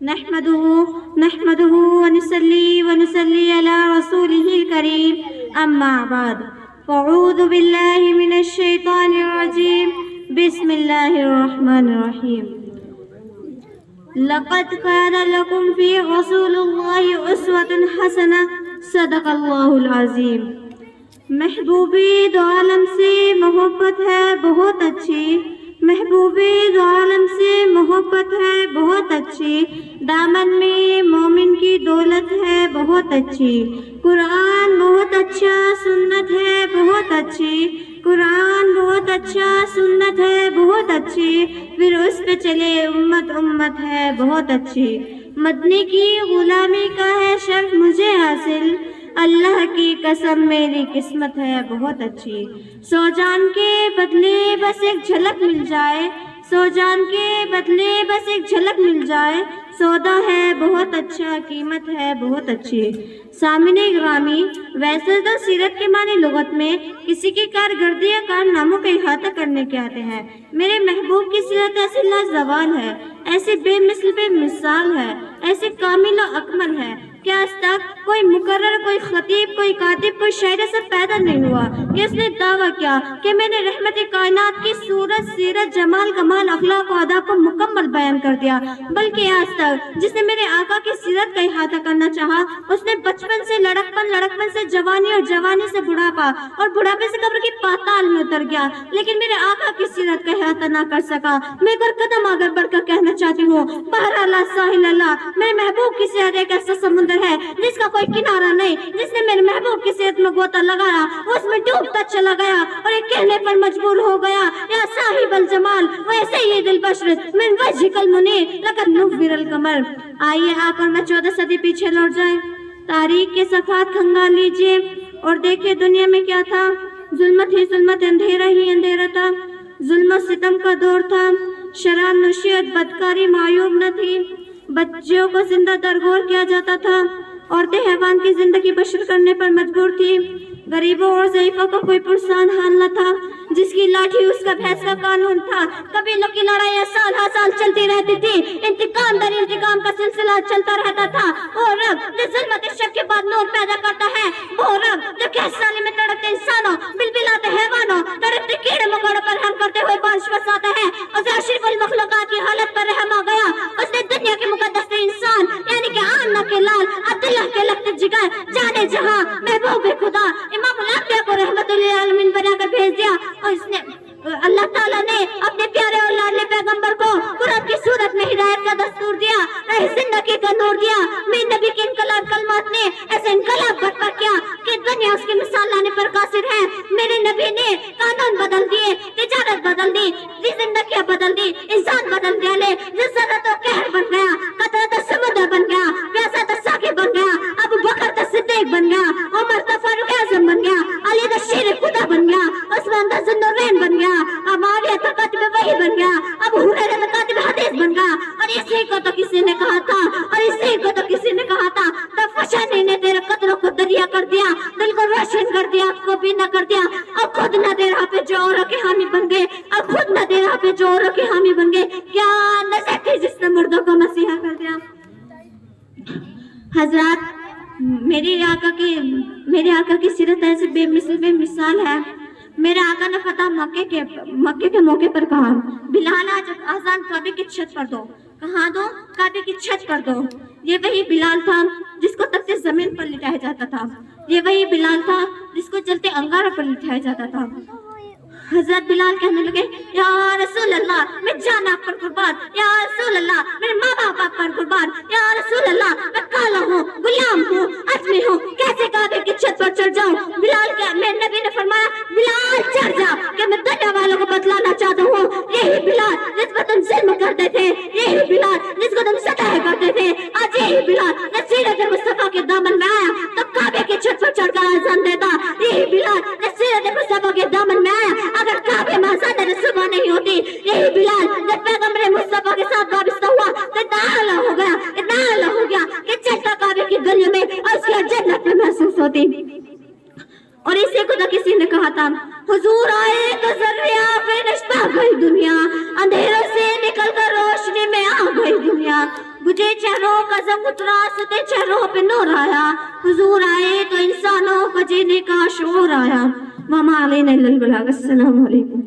نحمده ونصلي على رسوله الكريم أما بعد فأعوذ بالله من الشيطان الرجيم بسم الله الرحمن الرحيم لقد كان لكم في رسول الله أسوة حسنة صدق الله العظيم۔ محبوبی دو عالم سے محبت ہے بہت اچھی، محبوبی دو عالم سے محبت ہے بہت اچھی، دامن میں مومن کی دولت ہے بہت اچھی، قرآن بہت اچھا سنت ہے بہت اچھی، قرآن بہت اچھا سنت ہے بہت اچھی، پھر اس پہ چلے امت امت ہے بہت اچھی، مدنی کی غلامی کا ہے شرف مجھے حاصل، اللہ کی قسم میری قسمت ہے بہت اچھی، سو جان کے بدلے بس ایک جھلک مل جائے، سو جان کے بدلے بس ایک جھلک مل جائے، سودا ہے بہت اچھا قیمت ہے بہت اچھی۔ سامعین گرامی، ویسے تو سیرت کے معنی لغت میں کسی کی کارکردگی یا کارناموں کا احاطہ کرنے کے آتے ہیں۔ میرے محبوب کی سیرت ایسی لازوال ہے، ایسی بے مثل بے مثال ہے، ایسی کامل و اکمل ہے کہ آج تک کوئی مقرر، کوئی خطیب، کوئی کاتب، کوئی شاعر سے پیدا نہیں ہوا کہ اس نے دعویٰ کیا کہ میں نے رحمت کائنات کی صورت، سیرت، جمال، کمال، اخلاق و آداب کو مکمل بیان کر دیا، بلکہ آج تک جس نے میرے آقا کی سیرت کا احاطہ کرنا چاہا اس نے بچپن سے لڑکپن، لڑکپن سے جوانی اور جوانی سے بڑھاپا اور بڑھاپے سے قبر کی پاتال میں اتر گیا، لیکن میرے آقا کی سیرت کا احاطہ نہ کر سکا۔ میں ایک اور قدم آگر بڑھ کر کہنا چاہتی ہوں، بہرحال ساحل اللہ، میرے محبوب کی سیرت ایک ایسا سمندر ہے جس کا کوئی کنارہ نہیں، جس نے میرے محبوب کی سیرت میں غوطہ لگایا اس میں ڈوبتا چلا گیا اور ایک کہنے پر مجبور ہو گیا، یا صاحب الجمال و سید البشر من وجهک المنیر لقد نور القمر۔ آئیے آپ اور میں 14 صدی پیچھے لوٹ جائیں، تاریخ کے صفحات کھنگال لیجئے اور دیکھیں دنیا میں کیا تھا۔ ظلمت ہی ظلمت، اندھیرا ہی اندھیرا تھا، ظلم و ستم کا دور تھا، شراب نوشیت بدکاری معیوب نہ تھی، بچوں کو زندہ درگور کیا جاتا تھا، عورتیں حیوان کی زندگی بشر کرنے پر مجبور تھی، غریبوں اور ضعیفوں کو کوئی پرسان حال نہ تھا، جس کی لاٹھی اس کا بھینس کا قانون تھا، قبیلوں کی لڑائیاں سال ہر سال چلتی رہتی تھی، انتقام در انتقام کا سلسلہ چلتا رہتا تھا۔ وہ رب جو ظلمت شب کے بعد نور پیدا کرتا ہے، وہ رب جو کیس سالی میں تڑپتے انسانوں، بلبلاتے حیوانوں، تڑپتے کیڑے مکوڑوں پر رحم کرتے ہوئے بارش برساتا ہے، اور اشرف المخلوقات کی حالت پر رحم آ گیا۔ اس نے دنیا کے مقدس انسان یعنی کہ آمنہ کے لال عبداللہ کے لخت جگر جانے جہاں محبوب خدا امام الانبیاء کو رحمت للعالمین بنا کر بھیج دیا، اور اس نے اللہ تعالیٰ نے اپنے پیارے اور لاڈلے پیغمبر کو قرآن کی صورت میں ہدایت کا دستور دیا، راہ زندگی کا نور دیا۔ میرے نبی کے انقلاب کلمات نے ایسے انقلاب برپا کیا کہ دنیا اس کی مثال لانے پر قاصر ہے۔ میرے نبی نے قانون بدل دیے، تجارت بدل دی، زندگیاں بدل دی، انسان بدل دیا، لے ذرت و قہر بن گیا، قطرہ سمندر بن گیا، پیاسا تو ساقی بن گیا، ابو بکر تو صدیق بن گیا، عمر تو فاروق اعظم بن گیا، علی تو شیر خدا بن گیا، عثمان تو ذوالنورین بن گیا، معاویہ تو کاتب وحی بن گیا، ابو ہریرہ تو کاتب حدیث بن گیا۔ اور اسی کو تو کسی نے کہا تھا، اور اسی کو تو کسی نے کہا تھا، تب فشانی نے تیرے قطروں کو دریا کر دیا، دل کو روشن کر دیا، آپ کو بھی نہ کر دیا، اب خود نہ دے رہا پہ جو اوروں کے حامی بن گئے، اب خود نہ دے رہا پہ جو اوروں کے حامی بن گئے۔ کیا نظر تھی جس نے مردوں کو مسیحا کر دیا۔ حضرات، میرے آقا کی سیرت ایسے بے مثل بے مثال ہے۔ میرے آقا نے فتح مکے کے موقع پر کہا، بلال آج اذان کعبے کی چھت پر دو۔ کہاں دو؟ کعبے کی چھت پر دو۔ یہ وہی بلال تھا جس کو تپتے زمین پر لٹایا جاتا تھا، یہ وہی بلال تھا جس کو جلتے انگاروں پر لٹایا جاتا تھا۔ حضرت بلال کہنے لگے، یا رسول اللہ میں جان آپ پر قربان، یا رسول اللہ میرے ماں باپ آپ پر قربان، یا رسول اللہ میں کالا ہوں، غلام ہوں، عجمی ہوں، کیسے کعبے کی چھت پر چڑھ جاؤں؟ بلال کیا میرے نبی نے فرمایا، بلال چڑھ جا، کہ میں دنیا والوں کو بتلانا چاہتا ہوں، یہی بلال جس پر تم ظلم کرتے تھے، یہی بلال جس کو تم سطح کرتے تھے، آج یہی بلال جب سیرت مصطفیٰ کے دامن میں آیا تو کعبے کی چھت پر چڑھ کر اذان دیتا، یہی بلال جب سیرت مصطفیٰ کے دامن میں آیا اگر کعبے میں اذان صبح نہیں ہوتی، یہی بلال جب پیغمبر مصطفیٰ کے ساتھ وابستہ ہوا تو اتنا اعلیٰ ہو گیا، اتنا اعلیٰ ہو گیا کہ چلتا کعبے کی گلیوں میں اور اس کی جنت میں محسوس ہوتی۔ اور اسی کو تو کسی نے کہا تھا، حضور آئے تو ذرے آفرش پا گئی دنیا، اندھیروں سے نکل کر روشنی میں آ گئی دنیا، مجھے چہروں کا ضم اترا، ستے چہروں پہ نور آیا، حضور آئے تو انسانوں کو جینے کا شعور آیا۔ وما علینا الا البلاغ۔ السلام علیکم۔